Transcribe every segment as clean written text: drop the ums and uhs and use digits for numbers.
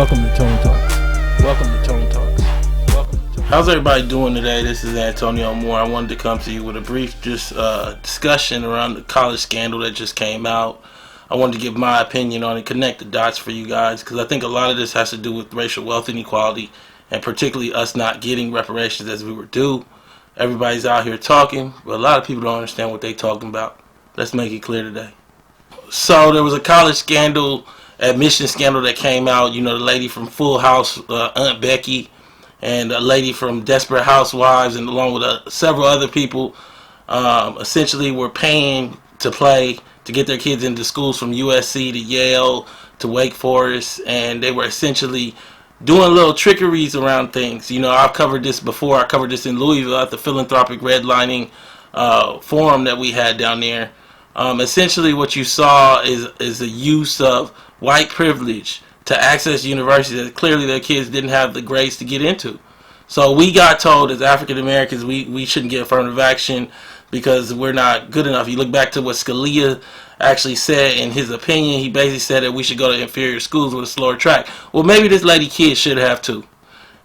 Welcome to Tone Talks. Welcome to Tone Talks. Welcome to Tone. How's everybody doing today? This is Antonio Moore. I wanted to come to you with a brief discussion around the college scandal that just came out. I wanted to give my opinion on it, connect the dots for you guys, because I think a lot of this has to do with racial wealth inequality, and particularly us not getting reparations as we were due. Everybody's out here talking, but a lot of people don't understand what they're talking about. Let's make it clear today. So there was a college scandal, admission scandal that came out. You know, the lady from Full House, Aunt Becky, and a lady from Desperate Housewives, and along with several other people, essentially were paying to play to get their kids into schools from USC to Yale to Wake Forest, and they were essentially doing little trickeries around things. You know, I've covered this before. I covered this in Louisville at the philanthropic redlining forum that we had down there. Essentially what you saw is the use of white privilege to access universities that clearly their kids didn't have the grades to get into. So we got told as African Americans we shouldn't get affirmative action because we're not good enough. You look back to what Scalia actually said in his opinion. He basically said that we should go to inferior schools with a slower track. Well, maybe this lady kid should have too.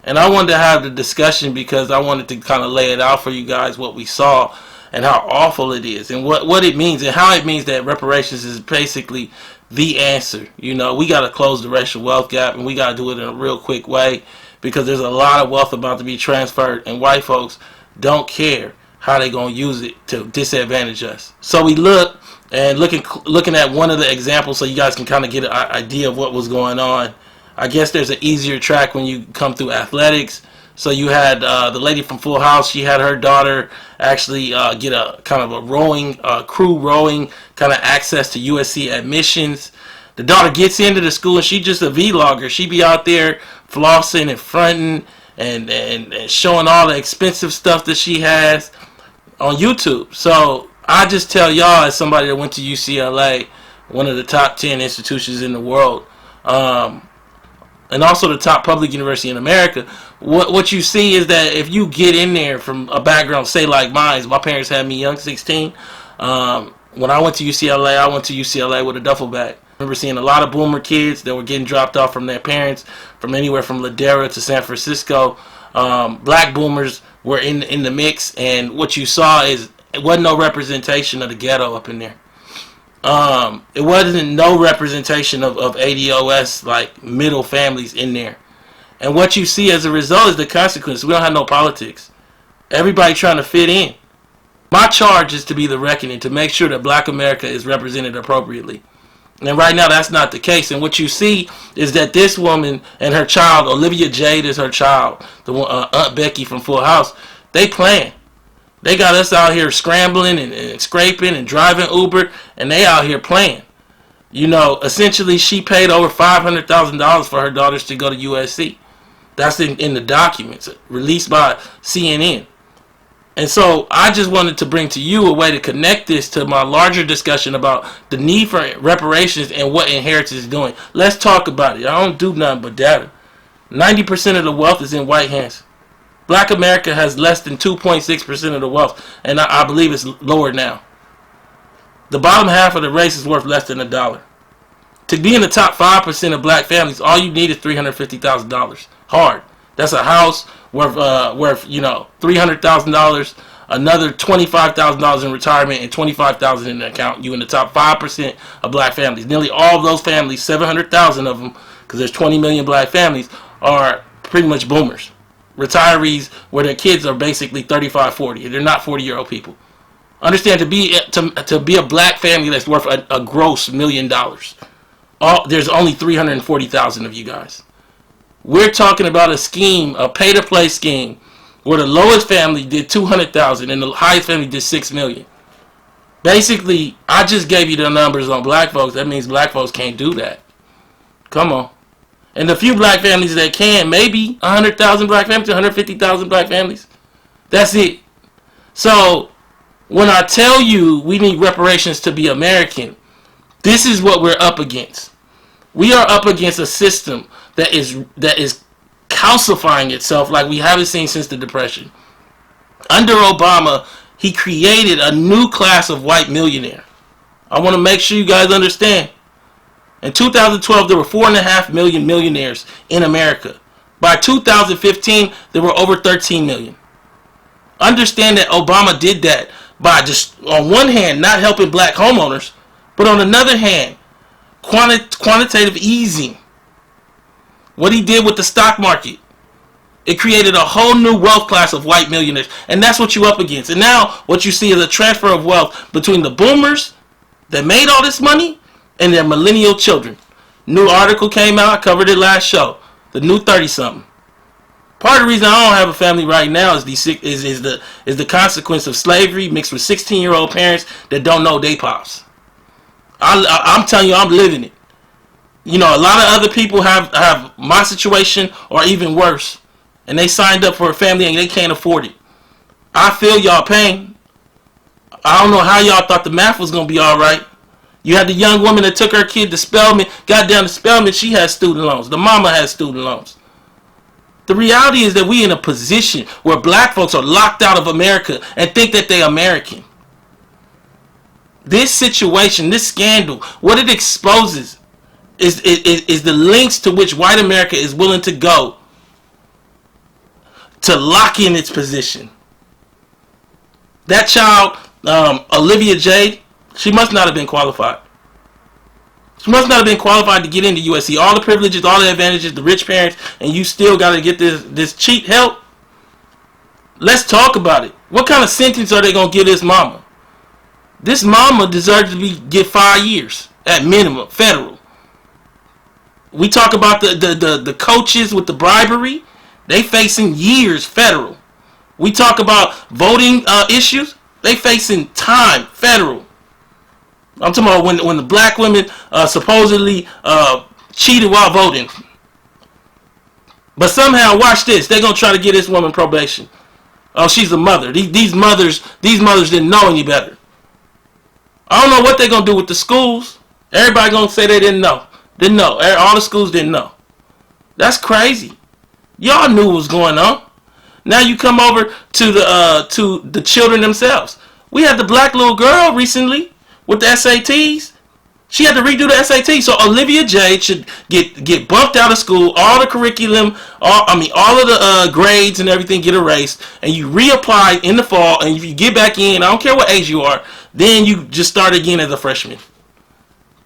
And I wanted to have the discussion because I wanted to kind of lay it out for you guys what we saw and how awful it is and what it means and how it means that reparations is basically the answer. You know, we got to close the racial wealth gap, and we got to do it in a real quick way because there's a lot of wealth about to be transferred, and white folks don't care how they going to use it to disadvantage us. So we look and looking at one of the examples so you guys can kind of get an idea of what was going on. I guess there's an easier track when you come through athletics. So you had the lady from Full House. She had her daughter actually get a kind of a rowing, crew rowing kind of access to USC admissions. The daughter gets into the school and she's just a vlogger. She be out there flossing and fronting and showing all the expensive stuff that she has on YouTube. So I just tell y'all, as somebody that went to UCLA, one of the top 10 institutions in the world, and also the top public university in America, what you see is that if you get in there from a background, say like mine, my parents had me young, 16. When I went to UCLA with a duffel bag. I remember seeing a lot of boomer kids that were getting dropped off from their parents from anywhere from Ladera to San Francisco. Black boomers were in the mix, and what you saw is it wasn't no representation of the ghetto up in there. It wasn't no representation of ADOS, like middle families in there. And what you see as a result is the consequence. We don't have no politics. Everybody trying to fit in. My charge is to be the reckoning, to make sure that Black America is represented appropriately. And right now that's not the case. And what you see is that this woman and her child, Olivia Jade is her child, the Aunt Becky from Full House, they playing. They got us out here scrambling and scraping and driving Uber, and they out here playing. You know, essentially she paid over $500,000 for her daughters to go to USC. That's in the documents released by CNN. And so I just wanted to bring to you a way to connect this to my larger discussion about the need for reparations and what inheritance is doing. Let's talk about it. I don't do nothing but data. 90% of the wealth is in white hands. Black America has less than 2.6% of the wealth, and I believe it's lower now. The bottom half of the race is worth less than $1. To be in the top 5% of black families, all you need is $350,000. Hard. That's a house worth $300,000, another $25,000 in retirement, and $25,000 in the account. You in the top 5% of black families. Nearly all of those families, 700,000 of them, because there's 20 million black families, are pretty much boomers. Retirees where their kids are basically 35, 40. They're not 40-year-old people. Understand, to be a black family that's worth a gross $1 million, there's only 340,000 of you guys. We're talking about a scheme, a pay-to-play scheme, where the lowest family did 200,000 and the highest family did 6 million. Basically, I just gave you the numbers on black folks. That means black folks can't do that. Come on. And the few black families that can, maybe 100,000 black families, 150,000 black families. That's it. So when I tell you we need reparations to be American, this is what we're up against. We are up against a system that is calcifying itself like we haven't seen since the Depression. Under Obama, he created a new class of white millionaire. I want to make sure you guys understand. In 2012, there were 4.5 million millionaires in America. By 2015, there were over 13 million. Understand that Obama did that by just, on one hand, not helping black homeowners, but on another hand, quantitative easing. What he did with the stock market, it created a whole new wealth class of white millionaires. And that's what you're up against. And now what you see is a transfer of wealth between the boomers that made all this money and their millennial children. New article came out. I covered it last show. The new 30-something. Part of the reason I don't have a family right now is the consequence of slavery mixed with 16-year-old parents that don't know they pops. I'm telling you, I'm living it. You know, a lot of other people have my situation or even worse. And they signed up for a family and they can't afford it. I feel y'all pain. I don't know how y'all thought the math was going to be all right. You had the young woman that took her kid to Spelman, got down to Spelman, she has student loans. The mama has student loans. The reality is that we in a position where black folks are locked out of America and think that they're American. This situation, this scandal, what it exposes is the lengths to which white America is willing to go to lock in its position. That child, Olivia Jade, she must not have been qualified. She must not have been qualified to get into USC. All the privileges, all the advantages, the rich parents, and you still got to get this cheap help. Let's talk about it. What kind of sentence are they going to give this mama? This mama deserves to get 5 years at minimum, federal. We talk about the coaches with the bribery. They facing years federal. We talk about voting issues. They facing time federal. I'm talking about when the black women supposedly cheated while voting. But somehow, watch this. They're going to try to get this woman probation. Oh, she's a mother. These mothers didn't know any better. I don't know what they're going to do with the schools. Everybody going to say they didn't know. Didn't know. All the schools didn't know. That's crazy. Y'all knew what was going on. Now you come over to the children themselves. We had the black little girl recently with the SATs. She had to redo the SAT. So Olivia Jade should get bumped out of school. All the curriculum, all of the grades and everything get erased. And you reapply in the fall. And if you get back in, I don't care what age you are, then you just start again as a freshman.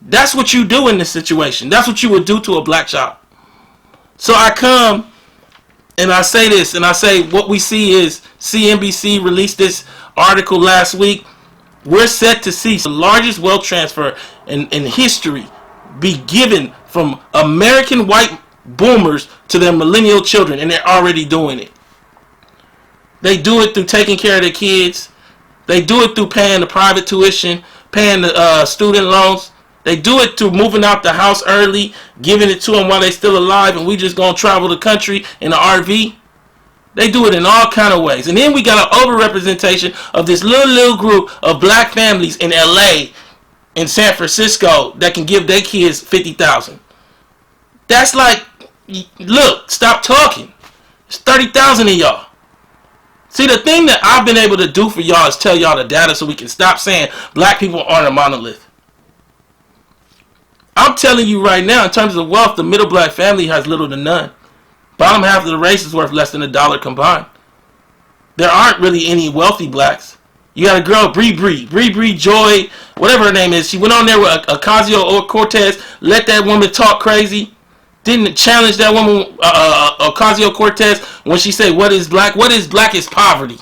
That's what you do in this situation. That's what you would do to a black child. So I come and I say this, and I say what we see is CNBC released this article last week. We're set to see the largest wealth transfer in history be given from American white boomers to their millennial children, and they're already doing it. They do it through taking care of their kids. They do it through paying the private tuition, paying the student loans. They do it through moving out the house early, giving it to them while they're still alive, and we just gonna travel the country in an RV. They do it in all kind of ways. And then we got an overrepresentation of this little group of black families in LA, in San Francisco, that can give their kids $50,000. That's like, look, stop talking. It's 30,000 of y'all. See, the thing that I've been able to do for y'all is tell y'all the data so we can stop saying black people aren't a monolith. I'm telling you right now, in terms of wealth, the middle black family has little to none. Bottom half of the race is worth less than $1 combined. There aren't really any wealthy blacks. You got a girl, Bree Joy, whatever her name is. She went on there with Ocasio-Cortez, let that woman talk crazy. Didn't challenge that woman, Ocasio-Cortez, when she said, what is black? What is black is poverty.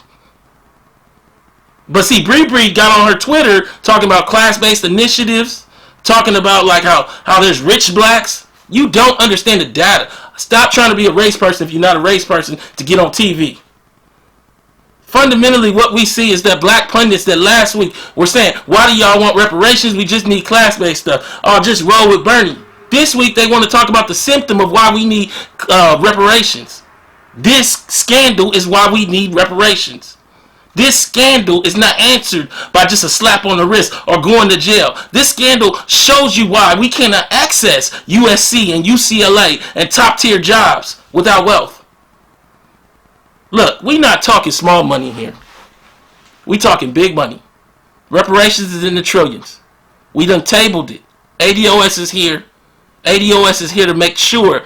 But see, Bree got on her Twitter talking about class-based initiatives, talking about like how there's rich blacks. You don't understand the data. Stop trying to be a race person if you're not a race person to get on TV. Fundamentally, what we see is that black pundits that last week were saying, why do y'all want reparations? We just need class-based stuff. Or just roll with Bernie. This week, they want to talk about the symptom of why we need reparations. This scandal is why we need reparations. This scandal is not answered by just a slap on the wrist or going to jail. This scandal shows you why we cannot access USC and UCLA and top-tier jobs without wealth. Look, we're not talking small money here. We talking big money. Reparations is in the trillions. We done tabled it. ADOS is here. ADOS is here to make sure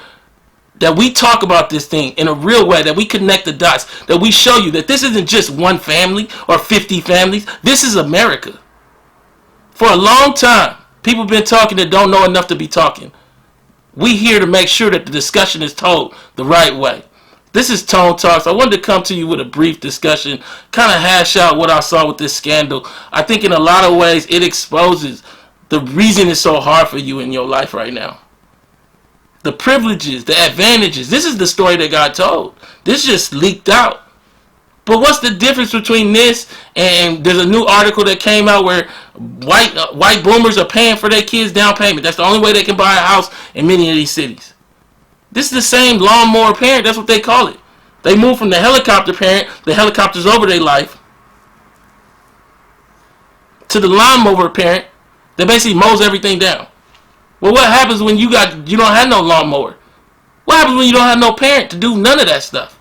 that we talk about this thing in a real way, that we connect the dots, that we show you that this isn't just one family or 50 families. This is America. For a long time, people have been talking that don't know enough to be talking. We here to make sure that the discussion is told the right way. This is Tone Talks. I wanted to come to you with a brief discussion, kind of hash out what I saw with this scandal. I think in a lot of ways it exposes the reason it's so hard for you in your life right now. The privileges, the advantages. This is the story that got told. This just leaked out. But what's the difference between this and there's a new article that came out where white boomers are paying for their kids' down payment. That's the only way they can buy a house in many of these cities. This is the same lawnmower parent. That's what they call it. They move from the helicopter parent, the helicopter's over their life, to the lawnmower parent that basically mows everything down. Well, what happens when you don't have no lawnmower? What happens when you don't have no parent to do none of that stuff?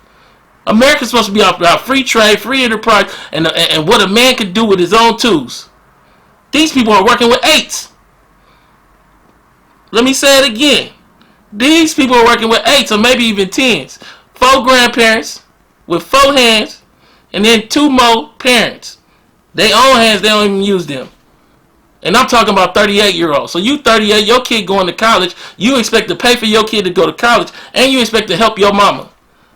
America's supposed to be about free trade, free enterprise, and what a man can do with his own tools. These people are working with 8s. Let me say it again. These people are working with 8s or maybe even 10s. 4 grandparents with 4 hands, and then 2 more parents. They own hands, they don't even use them. And I'm talking about 38-year-olds. So you 38, your kid going to college, you expect to pay for your kid to go to college, and you expect to help your mama.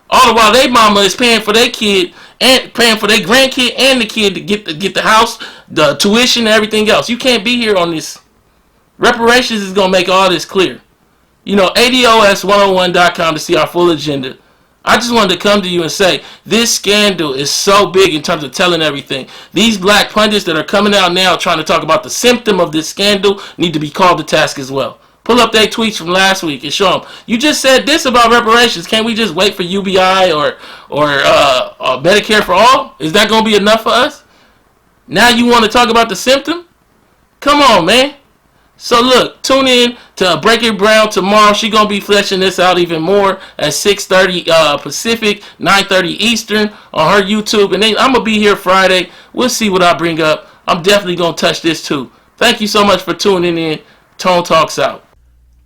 All the while their mama is paying for their kid and paying for their grandkid and the kid to get the house, the tuition, and everything else. You can't be here on this. Reparations is going to make all this clear. ADOS101.com to see our full agenda. I just wanted to come to you and say, this scandal is so big in terms of telling everything. These black pundits that are coming out now trying to talk about the symptom of this scandal need to be called to task as well. Pull up their tweets from last week and show them. You just said this about reparations. Can't we just wait for UBI or Medicare for all? Is that going to be enough for us? Now you want to talk about the symptom? Come on, man. So look, tune in to Breaking Brown tomorrow. She's going to be fleshing this out even more at 6:30 Pacific, 9:30 Eastern on her YouTube. And then I'm going to be here Friday. We'll see what I bring up. I'm definitely going to touch this too. Thank you so much for tuning in. Tone Talks out.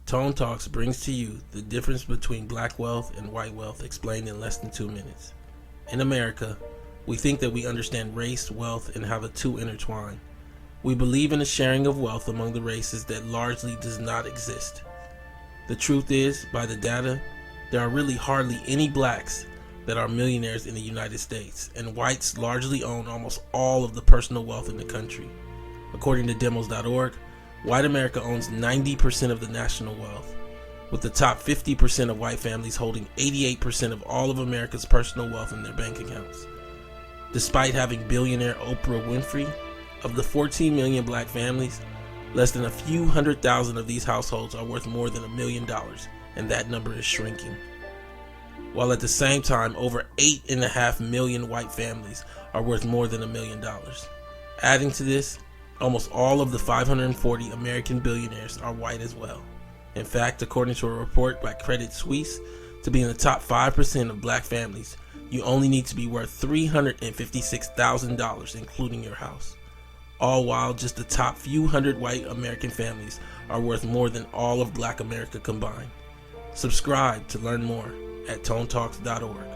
Tone Talks brings to you the difference between black wealth and white wealth explained in less than 2 minutes. In America, we think that we understand race, wealth, and how the two intertwine. We believe in a sharing of wealth among the races that largely does not exist. The truth is, by the data, there are really hardly any blacks that are millionaires in the United States, and whites largely own almost all of the personal wealth in the country. According to demos.org, white America owns 90% of the national wealth, with the top 50% of white families holding 88% of all of America's personal wealth in their bank accounts. Despite having billionaire Oprah Winfrey, of the 14 million black families, less than a few 100,000 of these households are worth more than $1 million, and that number is shrinking. While at the same time, over 8.5 million white families are worth more than $1 million. Adding to this, almost all of the 540 American billionaires are white as well. In fact, according to a report by Credit Suisse, to be in the top 5% of black families, you only need to be worth $356,000, including your house. All while just the top few hundred white American families are worth more than all of black America combined. Subscribe to learn more at tonetalks.org.